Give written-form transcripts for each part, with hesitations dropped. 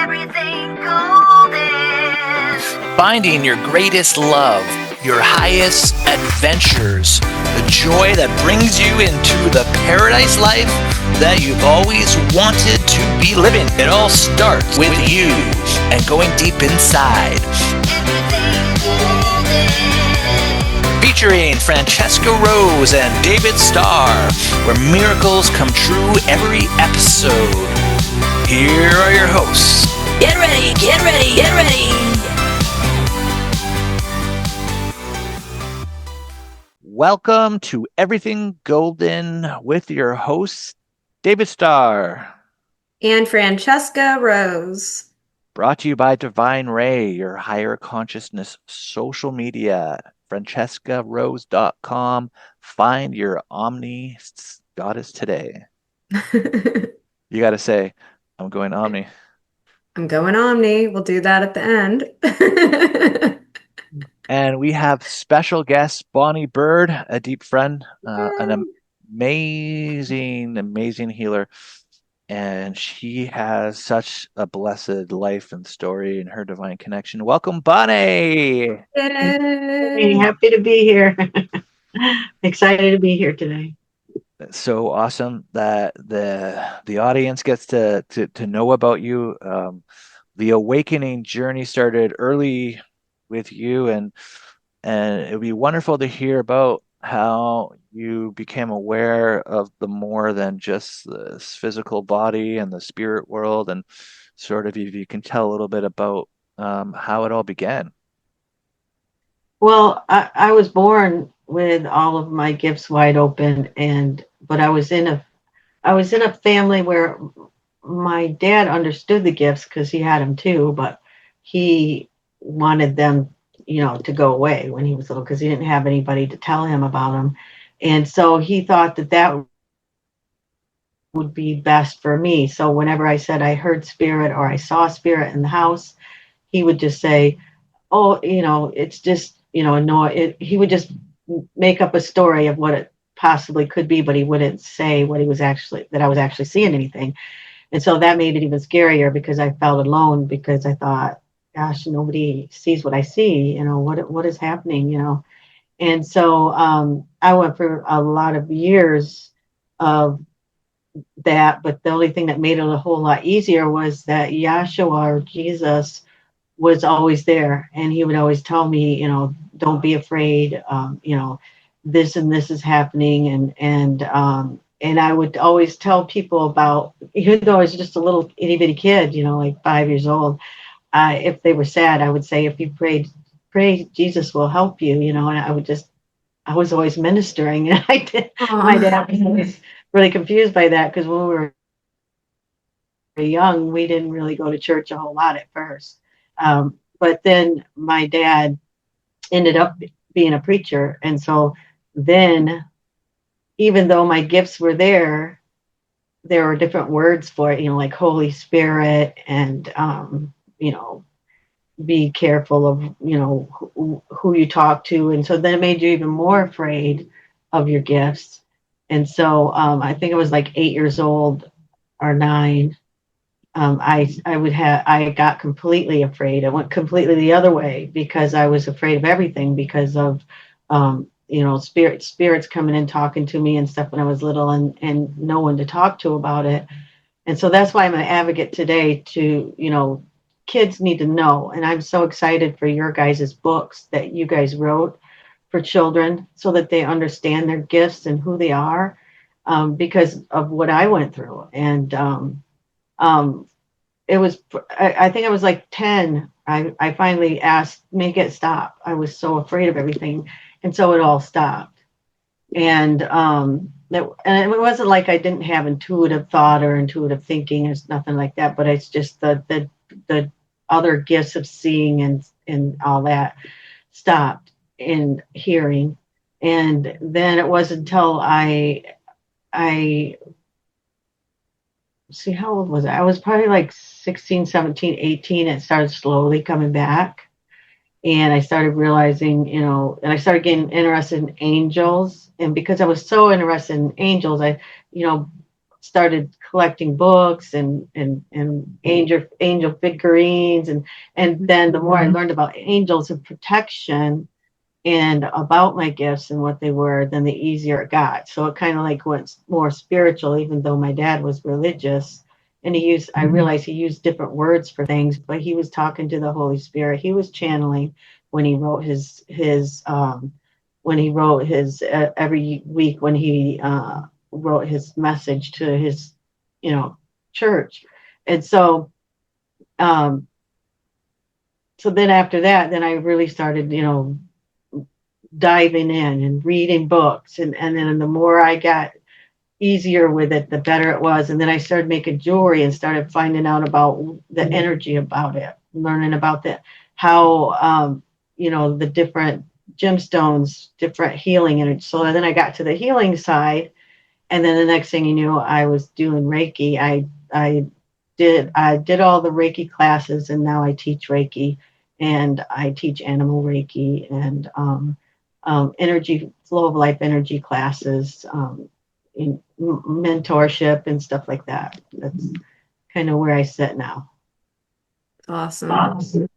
everything golden. Finding your greatest love, your highest adventures, the joy that brings you into the paradise life that you've always wanted to be living. It all starts with you and going deep inside. Featuring Francesca Rose and David Starr, where miracles come true every episode. Here are your hosts. Get ready, get ready, get ready. Welcome to Everything Golden with your hosts, David Starr and Francesca Rose. Brought to you by Divine Ray, your higher consciousness social media. FrancescaRose.com. Find your Omni goddess today. You got to say, I'm going Omni. I'm going Omni. We'll do that at the end. And we have special guest, Bonnie Burd, a deep friend, an amazing healer. And she has such a blessed life and story in her divine connection. Welcome, Bonnie. Hey, happy to be here. Excited to be here today. So awesome that the audience gets to know about you. The awakening journey started early with you, and it would be wonderful to hear about how you became aware of the more than just this physical body and the spirit world, and sort of if you can tell a little bit about how it all began. Well, I was born with all of my gifts wide open, but I was in a family where my dad understood the gifts because he had them too, but he wanted them, to go away when he was little because he didn't have anybody to tell him about them. And so he thought that would be best for me. So whenever I said I heard spirit or I saw spirit in the house, he would just say, oh, it's just, no, he would just make up a story of what it possibly could be, but he wouldn't say that I was actually seeing anything. And so that made it even scarier because I felt alone because I thought, gosh, nobody sees what I see, what is happening, And so I went for a lot of years of that, but the only thing that made it a whole lot easier was that Yeshua or Jesus was always there, and he would always tell me, don't be afraid, this and this is happening, and I would always tell people about, even though I was just a little itty bitty kid, like 5 years old, if they were sad, I would say, if you pray, Jesus will help you, and I was always ministering, and I did. My dad was always really confused by that because when we were young, we didn't really go to church a whole lot at first. But then my dad ended up being a preacher. And so then, even though my gifts were there were different words for it, like Holy Spirit and, be careful of, who you talk to. And so then it made you even more afraid of your gifts. And so I think I was like 8 years old or 9. I got completely afraid. I went completely the other way because I was afraid of everything because of, spirits coming in, talking to me and stuff when I was little and no one to talk to about it. And so that's why I'm an advocate today to, kids need to know. And I'm so excited for your guys' books that you guys wrote for children so that they understand their gifts and who they are because of what I went through. And, I think I was like 10. I finally asked, make it stop. I was so afraid of everything. And so it all stopped. And it wasn't like I didn't have intuitive thought or intuitive thinking. It's nothing like that. But it's just the other gifts of seeing and all that stopped in hearing. And then it wasn't until I see, how old was I? I was probably like 16, 17, 18. It started slowly coming back. And I started realizing, and I started getting interested in angels. And because I was so interested in angels, started collecting books and angel figurines, and then the more I learned about angels and protection and about my gifts and what they were, then the easier it got. So it kind of like went more spiritual, even though my dad was religious. And I realized he used different words for things, but he was talking to the Holy Spirit. He was channeling when he wrote his every week when he wrote his message to his, church. And um, so then after that, then I really started, diving in and reading books, and then the more I got easier with it, the better it was. And then I started making jewelry and started finding out about the energy about it, learning about how the different gemstones, different healing energy. So then I got to the healing side, and then the next thing you knew, I was doing Reiki. I did all the Reiki classes, and now I teach Reiki, and I teach animal Reiki and energy flow of life energy classes, in mentorship and stuff like that. That's kind of where I sit now. Awesome.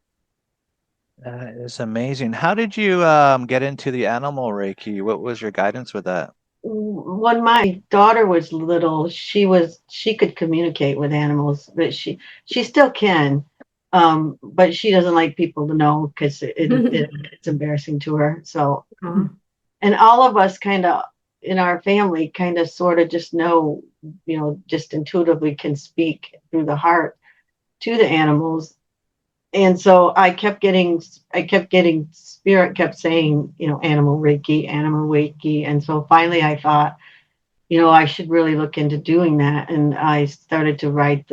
That is amazing. How did you get into the animal Reiki? What was your guidance with that? When my daughter was little, she could communicate with animals, but she still can. But she doesn't like people to know because it's embarrassing to her. So, Aw. and all of us kind of in our family kind of sort of just know, just intuitively can speak through the heart to the animals. And so I kept getting spirit kept saying, animal Reiki. And so finally I thought, I should really look into doing that. And I started to write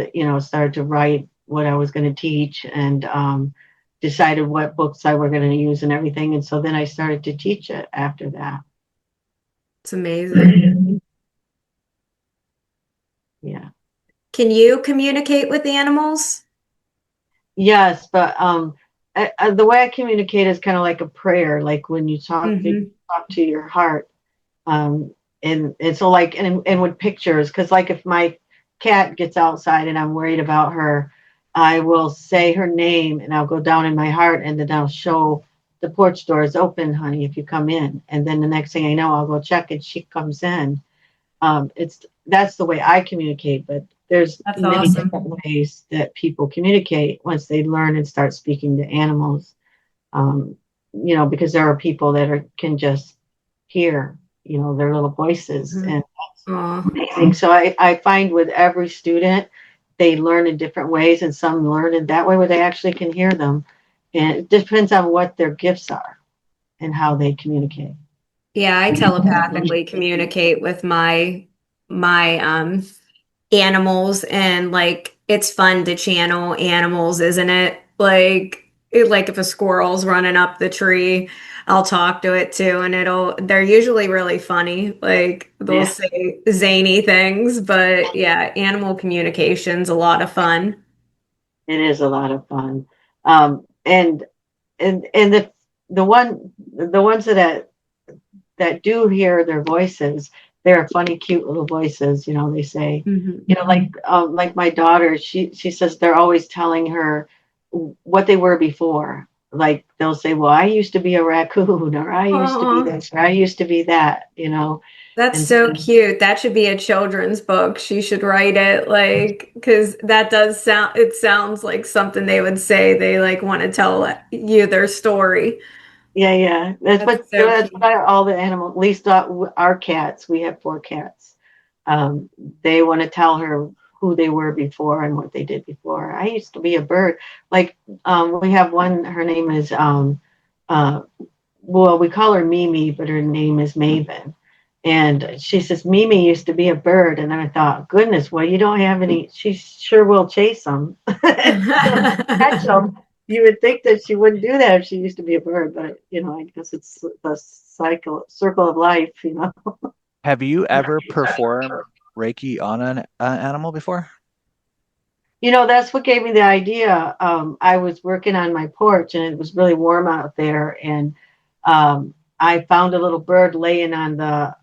what I was going to teach, and decided what books I were going to use and everything. And so then I started to teach it after that. It's amazing. Yeah. Can you communicate with the animals? Yes, but the way I communicate is kind of like a prayer, like when you Hmm. talk to your heart. Um, and so like and with pictures, because like if my cat gets outside and I'm worried about her, I will say her name and I'll go down in my heart, and then I'll show the porch door is open, honey, if you come in. And then the next thing I know, I'll go check and she comes in. That's the way I communicate, but there's That's many awesome. different ways that people communicate once they learn and start speaking to animals. Um, because there are people that can just hear, their little voices, Mhm. and Aw. amazing. So I find with every student, they learn in different ways, and some learn in that way where they actually can hear them. And it depends on what their gifts are and how they communicate. Yeah, I telepathically communicate with my animals, and like it's fun to channel animals, isn't it? Like if a squirrel's running up the tree, I'll talk to it too, and they're usually really funny. Like they'll Yeah, say zany things, but yeah, animal communication's a lot of fun. it is a lot of fun. And the ones that do hear their voices, they're funny, cute little voices. They say, Hmm. like my daughter, she says they're always telling her what they were before. Like they'll say, "Well, I used to be a raccoon," or "I used to be Aw. this," or "I used to be that." That's And so cute. That should be a children's book. She should write it, like, because that does sound, it sounds like something they would say. They like want to tell you their story. yeah, yeah. That's so That's cute. why all the animals, at least our cats, we have 4 cats. Um, they want to tell her who they were before and what they did before. I used to be a bird. Like, we have one, her name is, uh, well, we call her Mimi, but her name is Maven. And she says, Mimi used to be a bird. And then I thought, goodness, well, you don't have any, she sure will chase them. Catch them. You would think that she wouldn't do that if she used to be a bird, but I guess it's the circle of life. Have you ever performed Reiki on an animal before? That's what gave me the idea. I was working on my porch and it was really warm out there, and I found a little bird laying on the.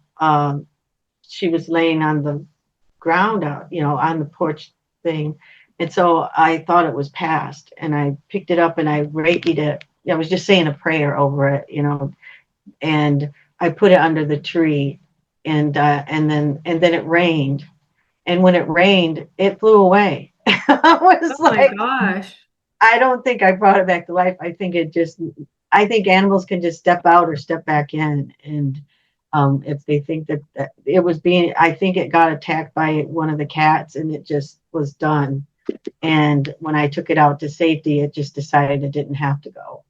She was laying on the ground out, on the porch thing. And so I thought it was past, and I picked it up and I Reiki'd it. I was just saying a prayer over it, and I put it under the tree, and then it rained. And when it rained, it flew away. I was Oh my like, gosh. I don't think I brought it back to life. I think animals can just step out or step back in. And if they think that it was I think it got attacked by one of the cats and it just was done. And when I took it out to safety, it just decided it didn't have to go.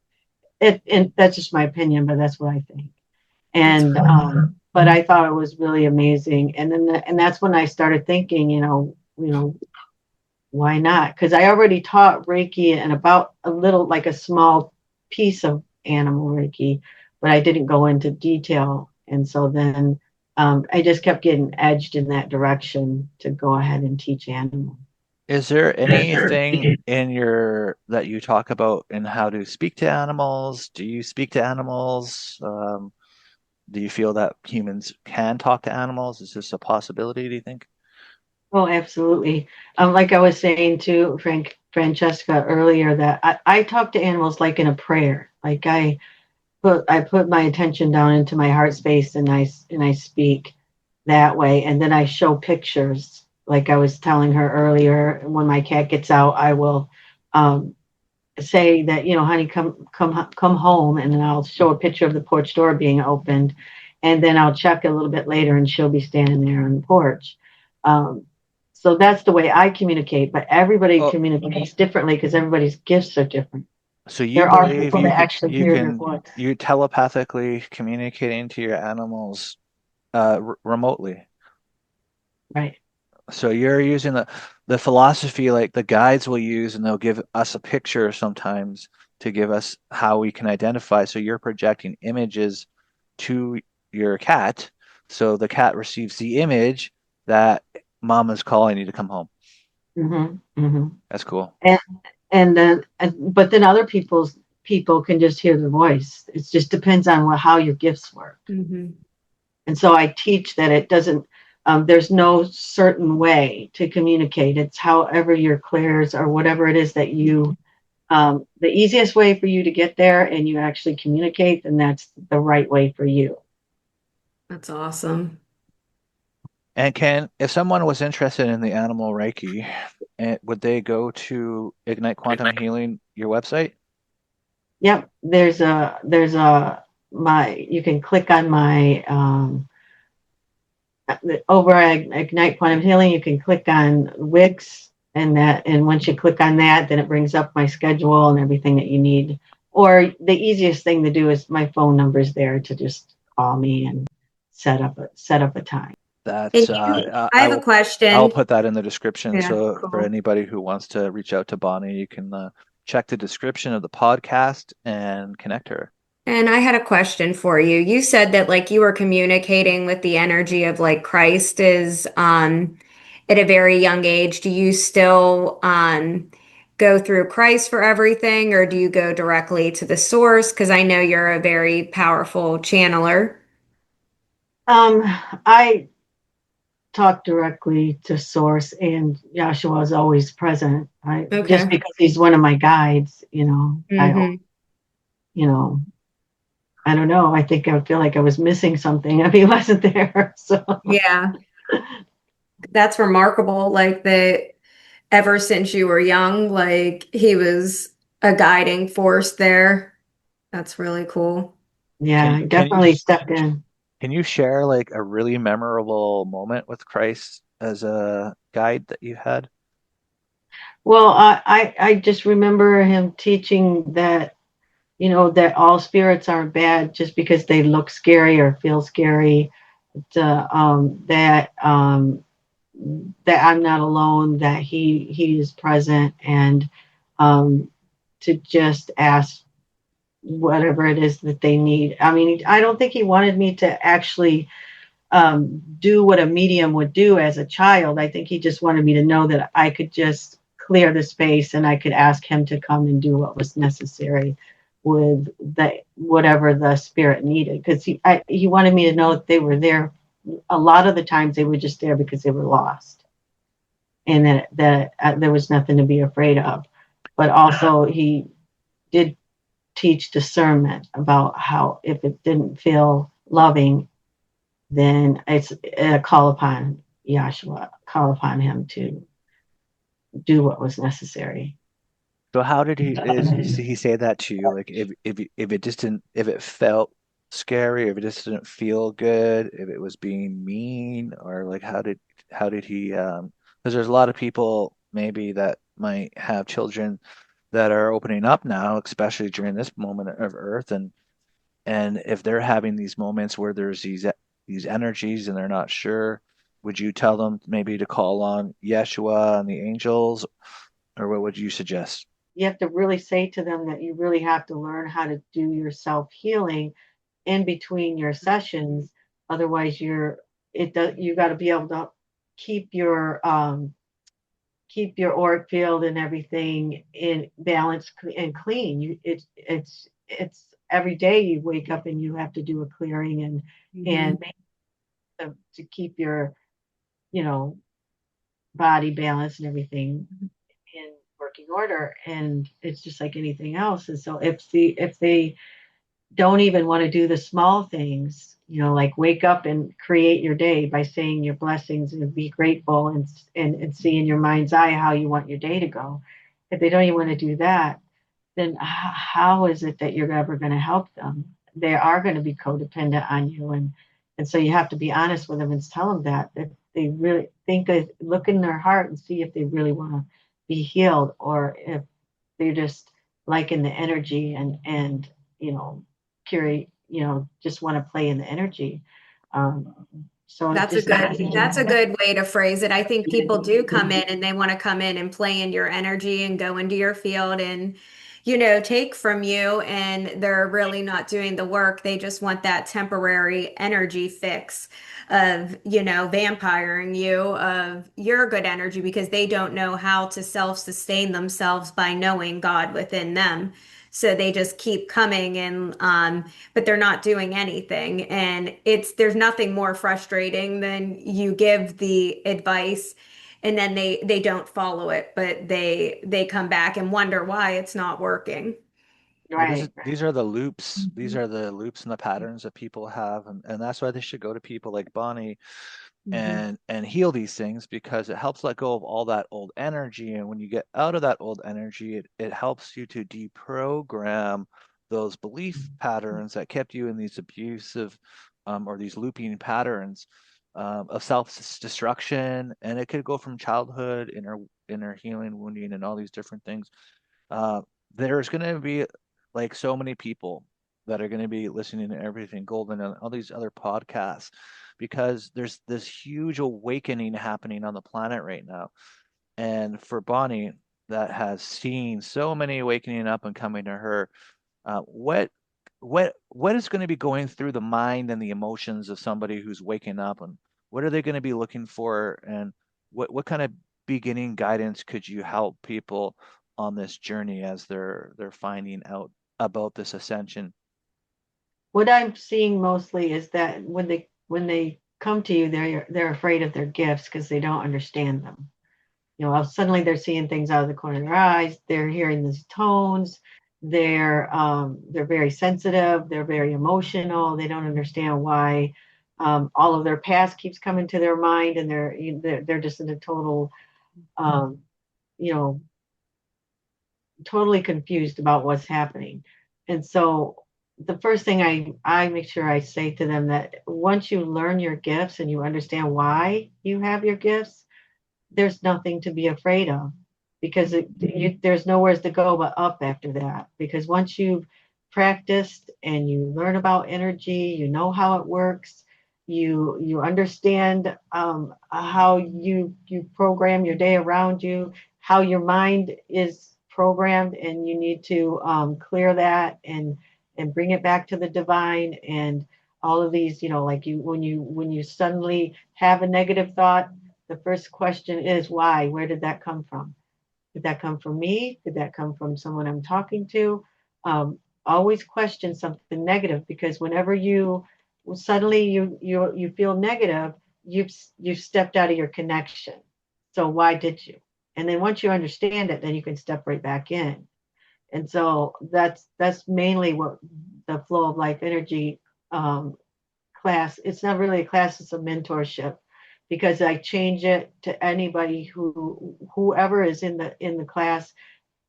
And that's just my opinion, but that's what I think. That's And but I thought it was really amazing. And then and that's when I started thinking, why not? Because I already taught Reiki and about a little, like a small piece of animal Reiki, but I didn't go into detail. And so then I just kept getting edged in that direction to go ahead and teach animal. Is there anything in that you talk about in how to speak to animals? Do you speak to animals? Do you feel that humans can talk to animals? Is this a possibility, do you think? Oh, absolutely. Like I was saying to Francesca earlier, that I talk to animals like in a prayer. Like I put my attention down into my heart space, and I speak that way, and then I show pictures. Like I was telling her earlier, when my cat gets out, I will say that, honey, come home, and then I'll show a picture of the porch door being opened, and then I'll check a little bit later, and she'll be standing there on the porch. Um, so that's the way I communicate, but everybody Oh, communicates differently because everybody's gifts are different. so you There are believe people that actually hear their voice. you telepathically communicating to your animals remotely. Right. So you're using the philosophy like the guides will use, and they'll give us a picture sometimes to give us how we can identify. So you're projecting images to your cat, so the cat receives the image that mama's calling you to come home. Mm-hmm. Mm-hmm. That's cool. But then other people can just hear the voice. It just depends on how your gifts work. Mm-hmm. And so I teach that it doesn't. There's no certain way to communicate. It's however your clairs or whatever it is that you. The easiest way for you to get there and you actually communicate, then that's the right way for you. That's awesome. And if someone was interested in the animal Reiki, would they go to Ignite Quantum Healing, your website? Yep. There's a my you can click on my over at Ignite Quantum Healing, you can click on Wix, and once you click on that, then it brings up my schedule and everything that you need. Or the easiest thing to do is my phone number is there to just call me and set up a time. That's I have a I'll question. put that in the description. Yeah, So for cool. anybody who wants to reach out to Bonnie, you can check the description of the podcast and connect her. And I had a question for you. You said that like you were communicating with the energy of like Christ is at a very young age. Do you still go through Christ for everything, or do you go directly to the source? Because I know you're a very powerful channeler. I talk directly to source, and Yeshua is always present. I just Okay. because he's one of my guides, Hmm. you know, I don't know. I think I would feel like I was missing something if he wasn't there. So Yeah, that's remarkable. Like that ever since you were young, like he was a guiding force there. That's really cool. yeah, Can I can you definitely stepped in. can you share like a really memorable moment with Christ as a guide that you had? Well, I just remember him teaching that, that all spirits aren't bad just because they look scary or feel scary. That I'm not alone, that he is present, and um, to just ask whatever it is that they need. I mean, I don't think he wanted me to actually do what a medium would do as a child. I think he just wanted me to know that I could just clear the space and I could ask him to come and do what was necessary with whatever the spirit needed. Because he wanted me to know that they were there. A lot of the times they were just there because they were lost. and that there was nothing to be afraid of. But also, he did teach discernment about how if it didn't feel loving, then it's a call upon Yeshua, call upon him to do what was necessary. So how did he say that to you? Like if it just didn't, if it felt scary, if it just didn't feel good, if it was being mean, or like how did he because there's a lot of people maybe that might have children that are opening up now, especially during this moment of Earth, and if they're having these moments where there's these energies and they're not sure, would you tell them maybe to call on Yeshua and the angels, or what would you suggest? You have to really say to them that you really have to learn how to do your self healing in between your sessions. Otherwise, you got to be able to keep your keep your auric field and everything in balance and clean. It's every day you wake up and you have to do a clearing and to keep your you know body balance and everything in working order. And it's just like anything else. And so if they don't even want to do the small things, like wake up and create your day by saying your blessings and be grateful and see in your mind's eye how you want your day to go. If they don't even want to do that, then how is it that you're ever going to help them? They are going to be codependent on you, and so you have to be honest with them and tell them that if they really think look in their heart and see if they really want to be healed, or if they're just liking the energy and you know curate just want to play in the energy. um, so it just That's a good way to phrase it. I think people do come in and they want to come in and play in your energy and go into your field and, take from you, and they're really not doing the work. They just want that temporary energy fix of, vampiring you of your good energy because they don't know how to self-sustain themselves by knowing God within them. So they just keep coming and but they're not doing anything. And there's nothing more frustrating than you give the advice and then they don't follow it, but they come back and wonder why it's not working. Well, right. these are the loops. These are the loops and the patterns that people have, and that's why they should go to people like Bonnie Mhm. and heal these things because it helps let go of all that old energy. And when you get out of that old energy, it helps you to deprogram those belief patterns that kept you in these abusive or these looping patterns of self-destruction. And it could go from childhood, inner healing, wounding, and all these different things. Uh, there's going to be like so many people that are going to be listening to Everything Golden and all these other podcasts because there's this huge awakening happening on the planet right now. And for Bonnie, that has seen so many awakening up and coming to her, what is going to be going through the mind and the emotions of somebody who's waking up, and what are they going to be looking for, and what kind of beginning guidance could you help people on this journey as they're finding out about this ascension? What I'm seeing mostly is that when they come to you, they're afraid of their gifts because they don't understand them. Suddenly they're seeing things out of the corner of their eyes. They're hearing these tones. They're very sensitive. They're very emotional. They don't understand why all of their past keeps coming to their mind, and they're just in a total um, you know totally confused about what's happening. And so the first thing I make sure I say to them that once you learn your gifts and you understand why you have your gifts, there's nothing to be afraid of because there's nowhere to go but up after that. Because once you've practiced and you learn about energy, you know how it works, you understand how you program your day around you, how your mind is programmed, and you need to clear that and bring it back to the divine. And all of these, like when you suddenly have a negative thought, the first question is why? Where did that come from? Did that come from me? Did that come from someone I'm talking to? Always question something negative, because whenever you suddenly you feel negative, you've stepped out of your connection. So why did you? And then once you understand it, then you can step right back in. And so that's mainly what the flow of life energy um, class. It's not really a class; it's a mentorship, because I change it to anybody whoever is in the class.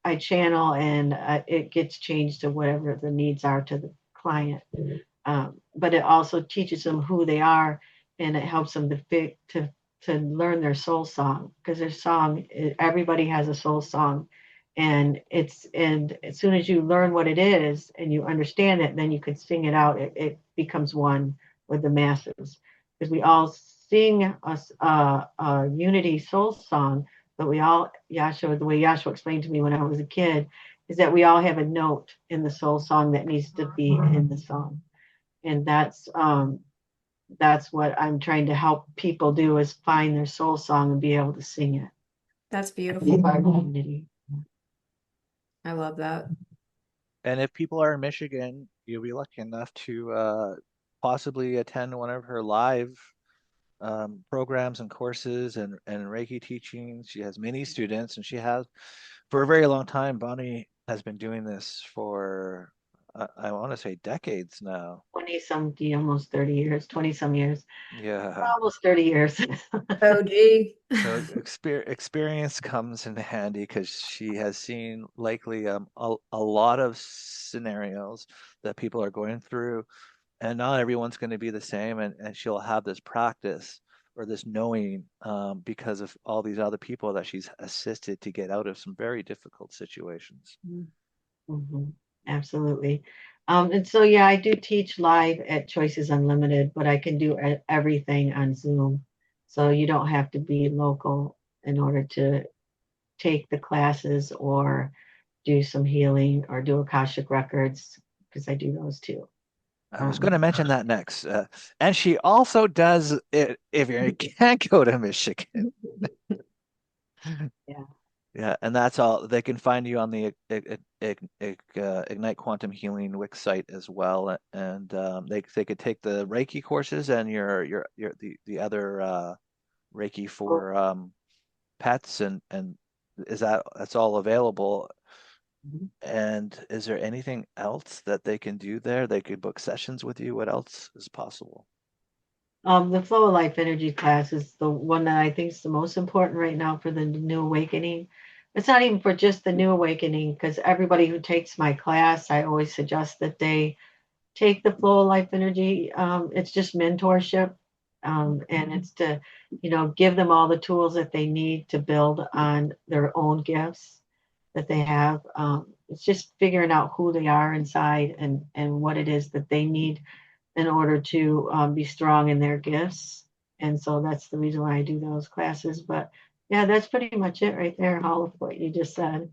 I channel, and it gets changed to whatever the needs are to the client. But it also teaches them who they are, and it helps them to learn their soul song, because their song, everybody has a soul song, and as soon as you learn what it is and you understand it, then you can sing it out. It becomes one with the masses, because we all sing a unity soul song, but we all, Yashua, the way Yashua explained to me when I was a kid, is that we all have a note in the soul song that needs to be in the song. And that's what I'm trying to help people do, is find their soul song and be able to sing it. That's Keep beautiful. our community. I love that. And if people are in Michigan, you'll be lucky enough to possibly attend one of her live programs and courses and Reiki teachings. She has many students, and she has for a very long time. Bonnie has been doing this for I want to say decades now. 20 some, almost 30 years, 20 some years, Yeah. almost 30 years. OG. So experience comes in handy because she has seen likely a lot of scenarios that people are going through, and not everyone's going to be the same, and she'll have this practice or this knowing because of all these other people that she's assisted to get out of some very difficult situations. Mhm. Absolutely. And so, yeah, I do teach live at Choices Unlimited, but I can do everything on Zoom. So you don't have to be local in order to take the classes or do some healing or do Akashic records, because I do those too. I was going Um, to mention that next. And she also does it if you can't go to Michigan. yeah. Yeah, and that's all. They can find you on the Ignite Quantum Healing Wix site as well, and they could take the Reiki courses and your the other Reiki for pets, and is that's all available? Mhm. And is there anything else that they can do there? They could book sessions with you. What else is possible? The flow of life energy class is the one that I think is the most important right now for the new awakening. It's not even for just the new awakening, because everybody who takes my class, I always suggest that they take the flow of life energy. It's just mentorship, and it's to, give them all the tools that they need to build on their own gifts that they have. It's just figuring out who they are inside, and what it is that they need in order to be strong in their gifts. And so that's the reason why I do those classes. But yeah, that's pretty much it right there, all of what you just said.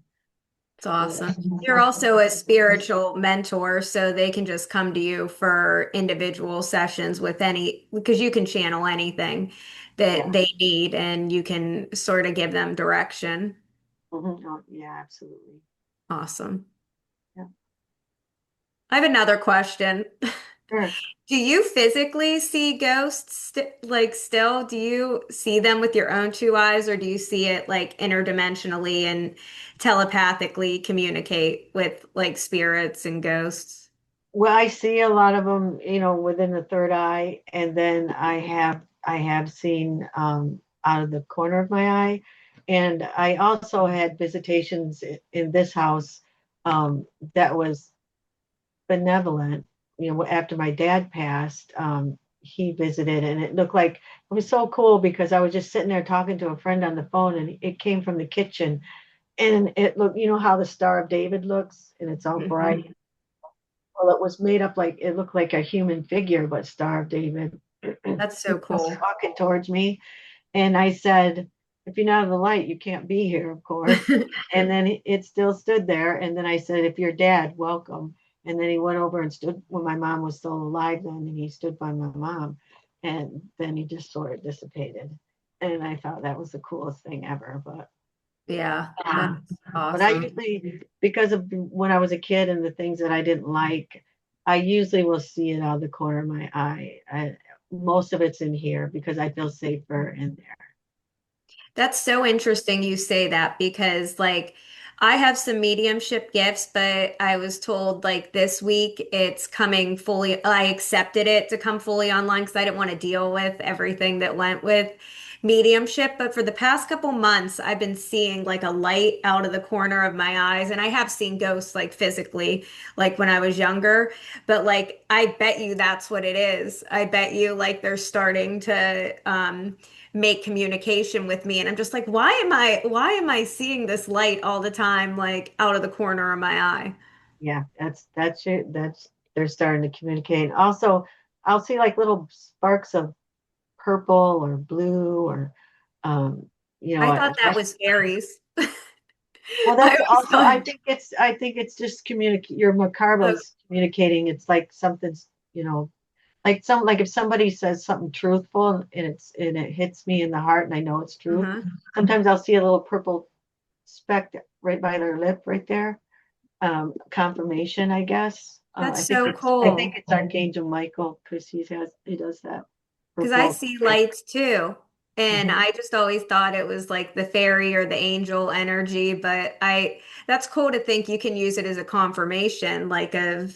It's awesome. You're also a spiritual mentor, so they can just come to you for individual sessions with any, because you can channel anything that Yeah. they need and you can sort of give them direction. Mhm. Oh, yeah, absolutely. Awesome. Yeah. I have another question. Sure. Do you physically see ghosts like still? Do you see them with your own two eyes, or do you see it like interdimensionally and telepathically communicate with like spirits and ghosts? Well, I see a lot of them, within the third eye, and then I have seen out of the corner of my eye, and I also had visitations in this house that was benevolent. After my dad passed, he visited, and it looked like it was so cool, because I was just sitting there talking to a friend on the phone, and it came from the kitchen, and it looked, how the Star of David looks, and it's all Mhm. bright. Well, it was made up like it looked like a human figure, but Star of David. That's He so was cool. walking towards me, and I said, "If you're not in the light, you can't be here, of course." And then it still stood there. And then I said, "If you're dad, welcome." And then he went over and stood when my mom was still alive then, and he stood by my mom. And then he just sort of dissipated. And I thought that was the coolest thing ever. Yeah, Um, that's but I awesome. usually, because of when I was a kid and the things that I didn't like, I usually will see it out of the corner of my eye. Most of it's in here because I feel safer in there. That's so interesting you say that because like I have some mediumship gifts, but I was told like this week it's coming fully, I accepted it to come fully online because I didn't want to deal with everything that went with mediumship. But for the past couple months, I've been seeing like a light out of the corner of my eyes, and I have seen ghosts like physically, like when I was younger. But like I bet you that's what it is. I bet you like they're starting to make communication with me, and I'm just like, why am I seeing this light all the time like out of the corner of my eye? Yeah, that's they're starting to communicate. Also, I'll see like little sparks of purple or blue or um, I thought that especially. was fairies. Well, I that's always also, I thought, think it's just communicate. Your macabra's communicating. It's like something's, like if somebody says something truthful and it hits me in the heart and I know it's truth. uh-huh. Sometimes I'll see a little purple speck right by their lip right there. Confirmation, I guess. That's I think so cool it's Archangel Michael because he does that because I purple. see lights too. And Mhm. I just always thought it was like the fairy or the angel energy, but that's cool to think you can use it as a confirmation, like of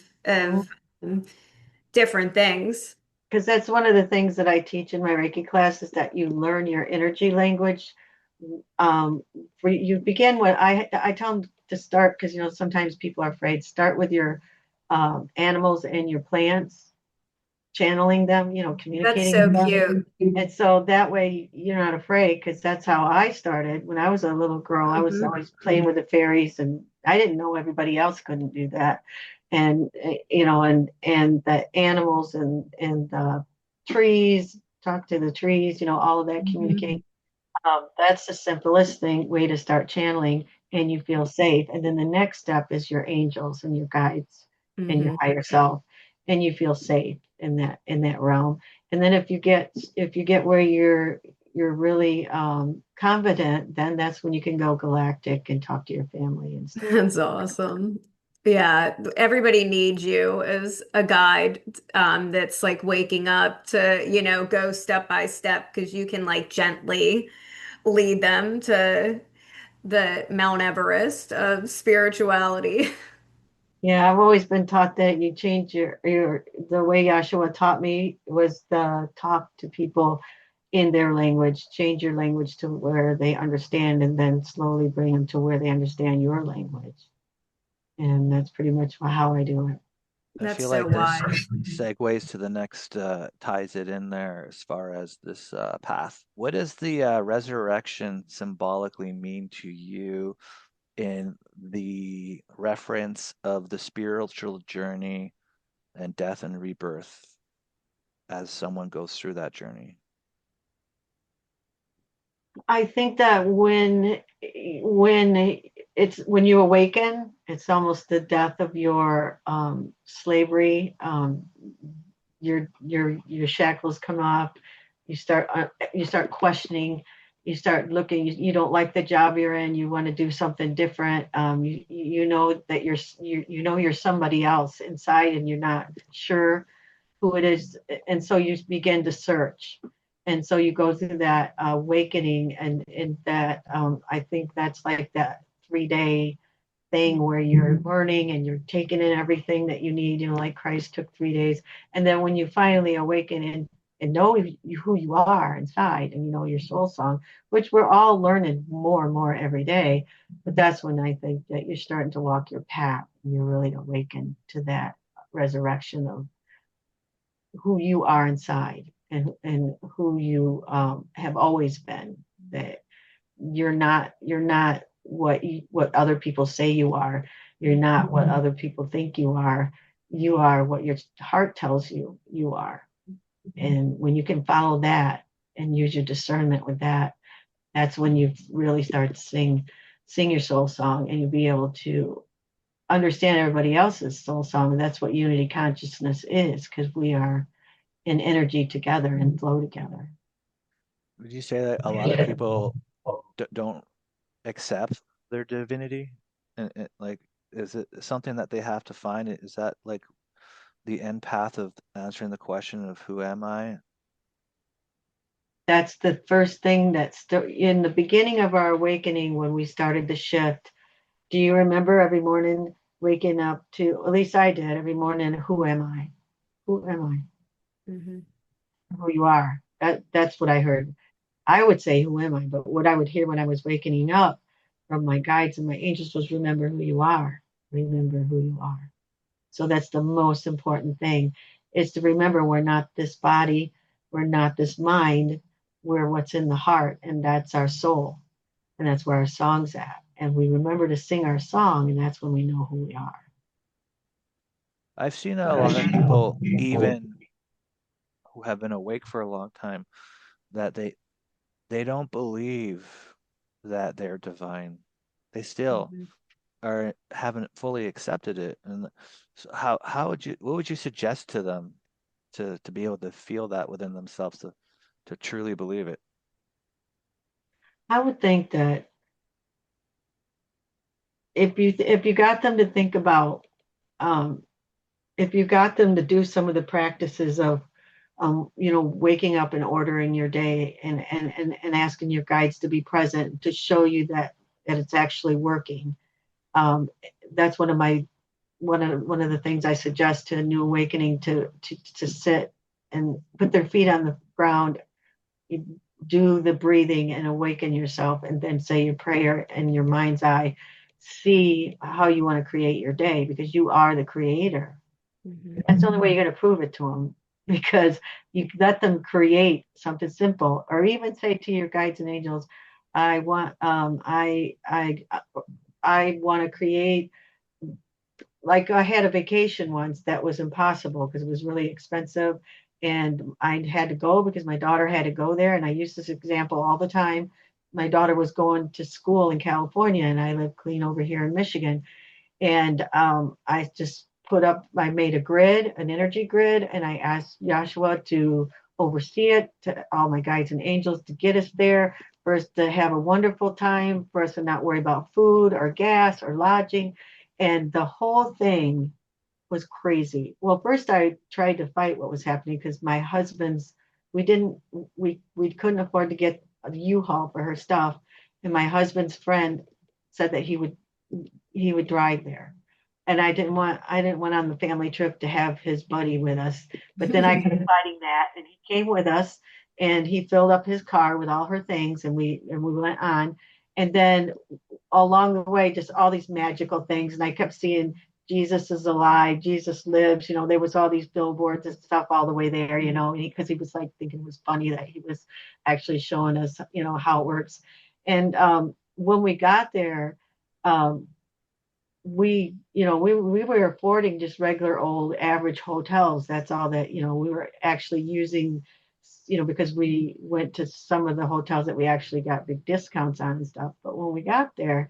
different things. Because that's one of the things that I teach in my Reiki class is that you learn your energy language. Um, you begin with I tell them to start because sometimes people are afraid. Start with your animals and your plants, channeling them, That's communicating so with them. cute. And so that way you're not afraid because that's how I started. When I was a little girl, I was Mhm. always playing with the fairies and I didn't know everybody else couldn't do that. And and the animals and the trees, talk to the trees, all of that communicate. That's the simplest way to start channeling, and you feel safe. And then the next step is your angels and your guides and your Mhm. higher self, and you feel safe in that realm. And then if you get where you're really confident, then that's when you can go galactic and talk to your family and stuff. That's awesome. Yeah, everybody needs you as a guide that's like waking up to, go step by step because you can like gently lead them to the Mount Everest of spirituality. Yeah, I've always been taught that you change your the way Yeshua taught me was to talk to people in their language, change your language to where they understand, and then slowly bring them to where they understand your language. And that's pretty much how I do it. I That's feel so like this wise. segues to the next, ties it in there as far as this path. What does the resurrection symbolically mean to you in the reference of the spiritual journey and death and rebirth as someone goes through that journey? I think that when you awaken, it's almost the death of your slavery. Your shackles come off. You start questioning. You start looking. You don't like the job you're in. You want to do something different. You know that you're somebody else inside, and you're not sure who it is, and so you begin to search, and so you go through that awakening, and that I think that's like that 3 day thing where you're learning and you're taking in everything that you need, like Christ took 3 days, and then when you finally awaken and know who you are inside, and your soul song, which we're all learning more and more every day, but that's when I think that you're starting to walk your path and you're really awakened to that resurrection of who you are inside, and who you have always been. That you're not what other people say you are. You're not what other people think you are. You are what your heart tells you you are. And when you can follow that and use your discernment with that, that's when you really start to sing your soul song, and you'll be able to understand everybody else's soul song. And that's what unity consciousness is, because we are in energy together and flow together. Would you say that a lot of people don't accept their divinity? And like, is it something that they have to find? Is that like the end path of answering the question of who am I? That's the first thing that's in the beginning of our awakening when we started the shift. Do you remember every morning waking up to, at least I did every morning, who am I? Who am I? Hmm. Who you are. That's what I heard. I would say, who am I? But what I would hear when I was waking up from my guides and my angels was, remember who you are. Remember who you are. So that's the most important thing, is to remember we're not this body, we're not this mind, we're what's in the heart, and that's our soul. And that's where our song's at. And we remember to sing our song, and that's when we know who we are. I've seen a lot of people, even who have been awake for a long time, that they don't believe that they're divine. They still Hmm. are haven't fully accepted it. And so how would you what would you suggest to them to be able to feel that within themselves to truly believe it? I would think that if you got them to think about, um, if you got them to do some of the practices of, waking up and ordering your day, and asking your guides to be present to show you that it's actually working. Um, that's one of the things I suggest to a new awakening, to sit and put their feet on the ground, do the breathing and awaken yourself, and then say your prayer in your mind's eye. See how you want to create your day, because you are the creator. Hmm. That's the only way you're going to prove it to them, because you let them create something simple, or even say to your guides and angels, I want, I want to create, like, I had a vacation once that was impossible because it was really expensive, and I had to go because my daughter had to go there. And I use this example all the time. My daughter was going to school in California, and I live clean over here in Michigan. And I just I made a grid, an energy grid, and I asked Yeshua to oversee it, to all my guides and angels to get us there, for us to have a wonderful time, for us to not worry about food or gas or lodging. And the whole thing was crazy. Well, first I tried to fight what was happening because my husband's, we didn't, we couldn't afford to get a U-Haul for her stuff. And my husband's friend said that he would drive there. And I didn't want on the family trip to have his buddy with us. But then I kept fighting that, and he came with us, and he filled up his car with all her things, and we went on. And then along the way, just all these magical things. And I kept seeing Jesus is alive, Jesus lives. There was all these billboards and stuff all the way there, because he was like thinking it was funny that he was actually showing us, how it works. And when we got there, um, we were affording just regular old average hotels. That's all that, we were actually using, because we went to some of the hotels that we actually got big discounts on and stuff. But when we got there,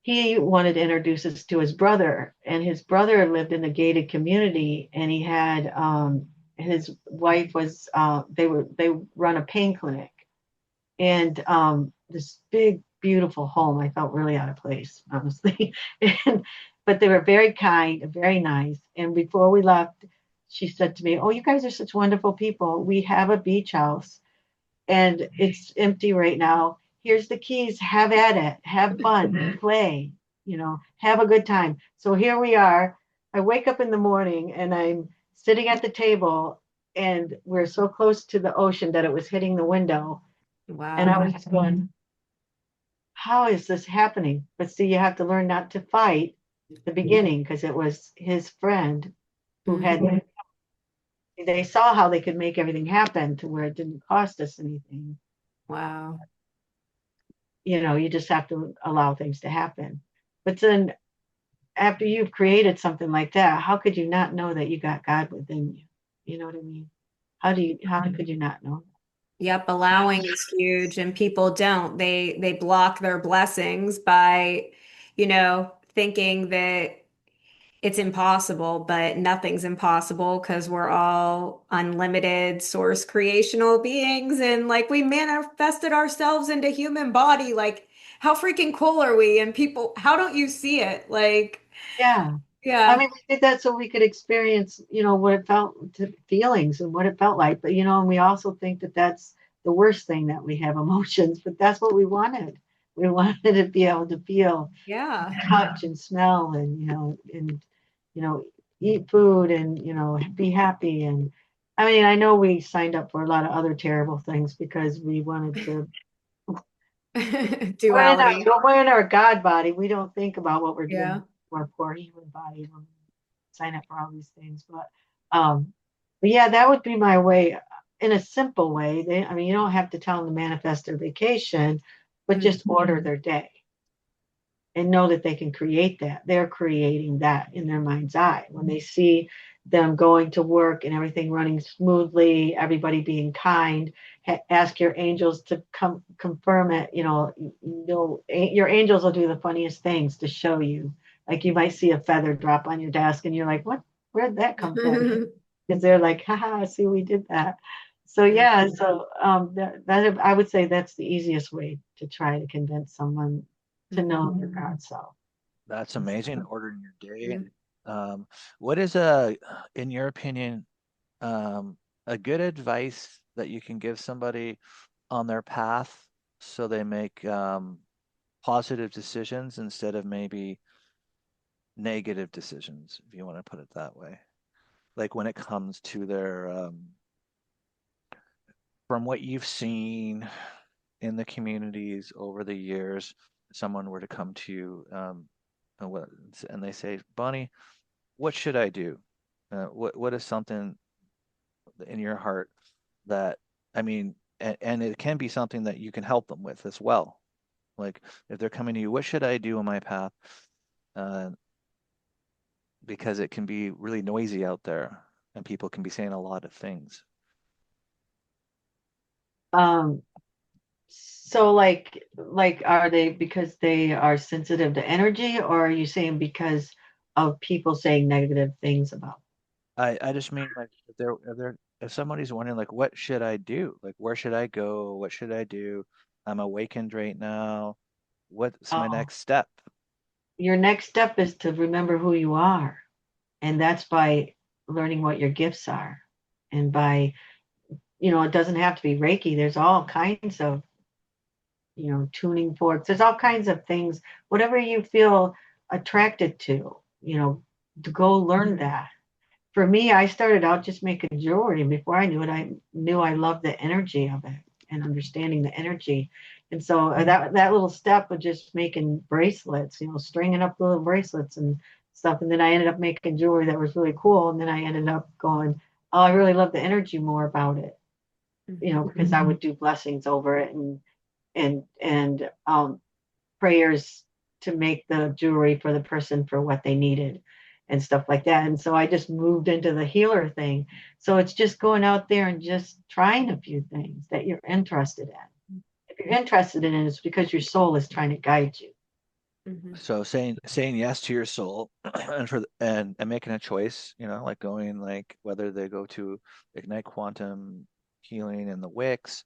he wanted to introduce us to his brother, and his brother lived in a gated community, and he had, his wife was, they run a pain clinic, and this big beautiful home. I felt really out of place, honestly. and but they were very kind and very nice. And before we left, she said to me, oh, you guys are such wonderful people. We have a beach house, and it's empty right now. Here's the keys. Have at it. Have fun. Play. Have a good time. So here we are. I wake up in the morning, and I'm sitting at the table, and we're so close to the ocean that it was hitting the window. And I Wow. was just going, how is this happening? But see, you have to learn not to fight the beginning, because it was his friend who Hmm. had, they saw how they could make everything happen to where it didn't cost us anything. Wow. You just have to allow things to happen. But then after you've created something like that, how could you not know that you got God within you? You know what I mean? How could you not know? Yep, allowing is huge, and people don't. They block their blessings by, thinking that it's impossible, but nothing's impossible because we're all unlimited source creational beings, and like we manifested ourselves into human body. Like, how freaking cool are we? And people, how don't you see it? Like, Yeah. I yeah. mean, we did that so we could experience, what it felt to feelings and what it felt like. But, and we also think that that's the worst thing that we have emotions, but that's what we wanted. We wanted to be able to feel, Yeah. touch, and smell, and you know, eat food, and be happy. And I mean, I know we signed up for a lot of other terrible things because we wanted to. Duality. We're in our God body. We don't think about what we're doing Yeah. to our poor human body when we sign up for all these things. Um, but yeah, that would be my way in a simple way. I mean, you don't have to tell them to manifest their vacation, but just order their day and know that they can create that. They're creating that in their mind's eye. When they see them going to work and everything running smoothly, everybody being kind, ask your angels to come confirm it. Your angels will do the funniest things to show you. Like you might see a feather drop on your desk and you're like, what? Where'd that come from? Because they're like, haha, see, we did that. So yeah, so that I would say that's the easiest way to try to convince someone to know their God self. That's amazing. Ordering your day. Yeah. Um, what is in your opinion, um, a good advice that you can give somebody on their path so they make positive decisions instead of maybe negative decisions, if you want to put it that way? Like when it comes to their, from what you've seen in the communities over the years, someone were to come to you, and they say, Bonnie, what should I do? What is something in your heart that, I mean, and it can be something that you can help them with as well. Like if they're coming to you, what should I do on my path? Uh, because it can be really noisy out there and people can be saying a lot of things. Um, so are they because they are sensitive to energy, or are you saying because of people saying negative things about I just mean like if somebody's wondering like what should I do? Like where should I go? What should I do? I'm awakened right now. What's my them? next step? Your next step is to remember who you are, and that's by learning what your gifts are, and by it doesn't have to be Reiki. There's all kinds of tuning forks. There's all kinds of things, whatever you feel attracted to go learn that. For me, I started out just making jewelry, and before I knew it, I knew I loved the energy of it and understanding the energy. And so that little step of just making bracelets, stringing up little bracelets and stuff, and then I ended up making jewelry that was really cool. And then I ended up going, oh, I really love the energy more about it, because I would do blessings over it and prayers to make the jewelry for the person for what they needed and stuff like that. And so I just moved into the healer thing. So it's just going out there and just trying a few things that you're interested in. If you're interested in it, it's because your soul is trying to guide you. Mhm. So saying yes to your soul and making a choice, like going like whether they go to Ignite Quantum Healing in the Wicks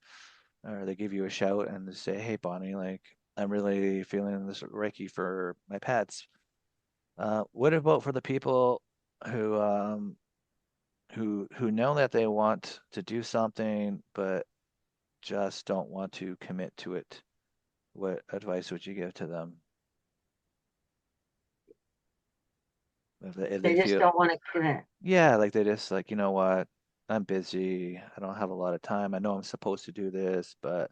or they give you a shout and they say, hey Bonnie, like I'm really feeling this Reiki for my pets. What about for the people who who know that they want to do something but just don't want to commit to it? What advice would you give to them if they They just feel, don't want to commit. yeah, like they just like, you know what, I'm busy, I don't have a lot of time, I know I'm supposed to do this, but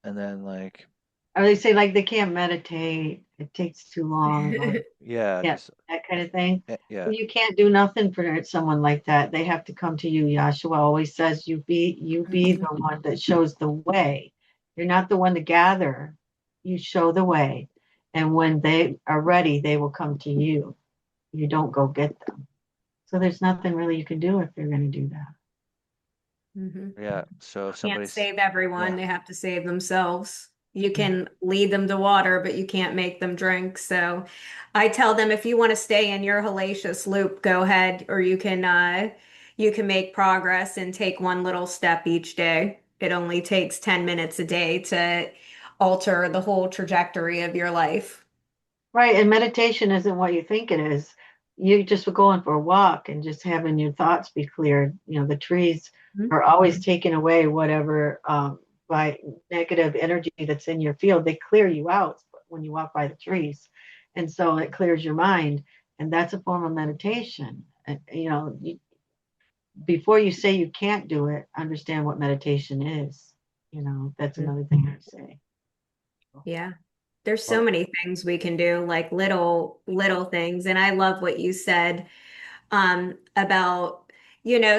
and then like, Or they say like they can't meditate, it takes too long, or yeah, yeah, just that kind of thing. yeah, Well, you can't do nothing for someone like that. They have to come to you. Yeshua always says, "You be the one that shows the way. You're not the one to gather. You show the way, and when they are ready, they will come to you. You don't go get them. So there's nothing really you can do if you're going to do that. Mhm. yeah. So if Can't somebody's, save everyone. yeah, They have to save themselves. You Yeah. can lead them to water, but you can't make them drink. So I tell them if you want to stay in your hellacious loop, go ahead, or you can make progress and take one little step each day. It only takes 10 minutes a day to alter the whole trajectory of your life. Right, and meditation isn't what you think it is. You just were going for a walk and just having your thoughts be cleared. The trees are always taking away whatever by negative energy that's in your field, they clear you out when you walk by the trees. And so it clears your mind. And that's a form of meditation. And, before you say you can't do it, understand what meditation is. That's another thing I'd say. Yeah. There's so Well, many things we can do, like little things. And I love what you said about,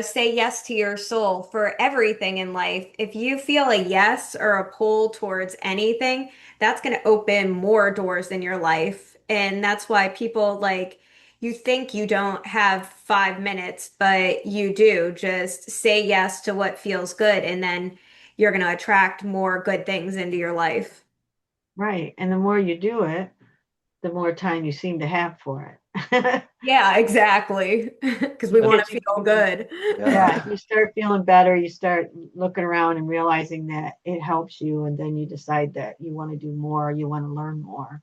say yes to your soul for everything in life. If you feel a yes or a pull towards anything, that's going to open more doors in your life. And that's why people like, you think you don't have 5 minutes, but you do. Just say yes to what feels good, and then you're going to attract more good things into your life. Right. And the more you do it, the more time you seem to have for it. Yeah, exactly. Because we want and to feel good. Yeah, yeah, you start feeling better, you start looking around and realizing that it helps you, and then you decide that you want to do more, you want to learn more.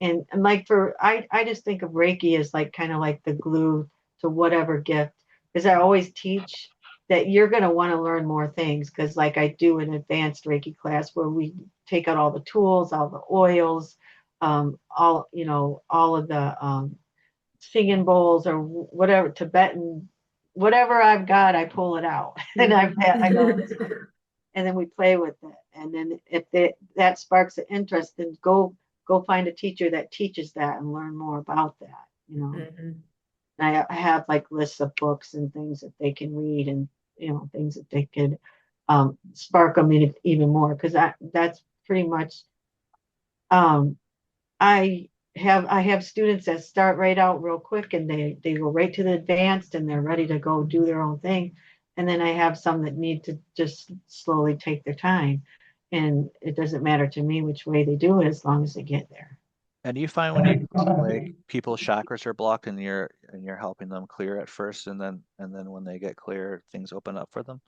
And like I just think of Reiki as like kind of like the glue to whatever gift, because I always teach that you're going to want to learn more things, because like I do an advanced Reiki class where we take out all the tools, all the oils, all of the singing bowls or whatever Tibetan, whatever I've got, I pull it out and I go, and then we play with it. And then if that sparks an interest, then go find a teacher that teaches that and learn more about that. Mhm. I have like lists of books and things that they can read, and things that they could spark them even more, because that's pretty much um, I have students that start right out real quick, and they go right to the advanced, and they're ready to go do their own thing. And then I have some that need to just slowly take their time. And it doesn't matter to me which way they do it as long as they get there. and you find when you like people's chakras are blocked and you're helping them clear at first, and then when they get clear, things open up for them.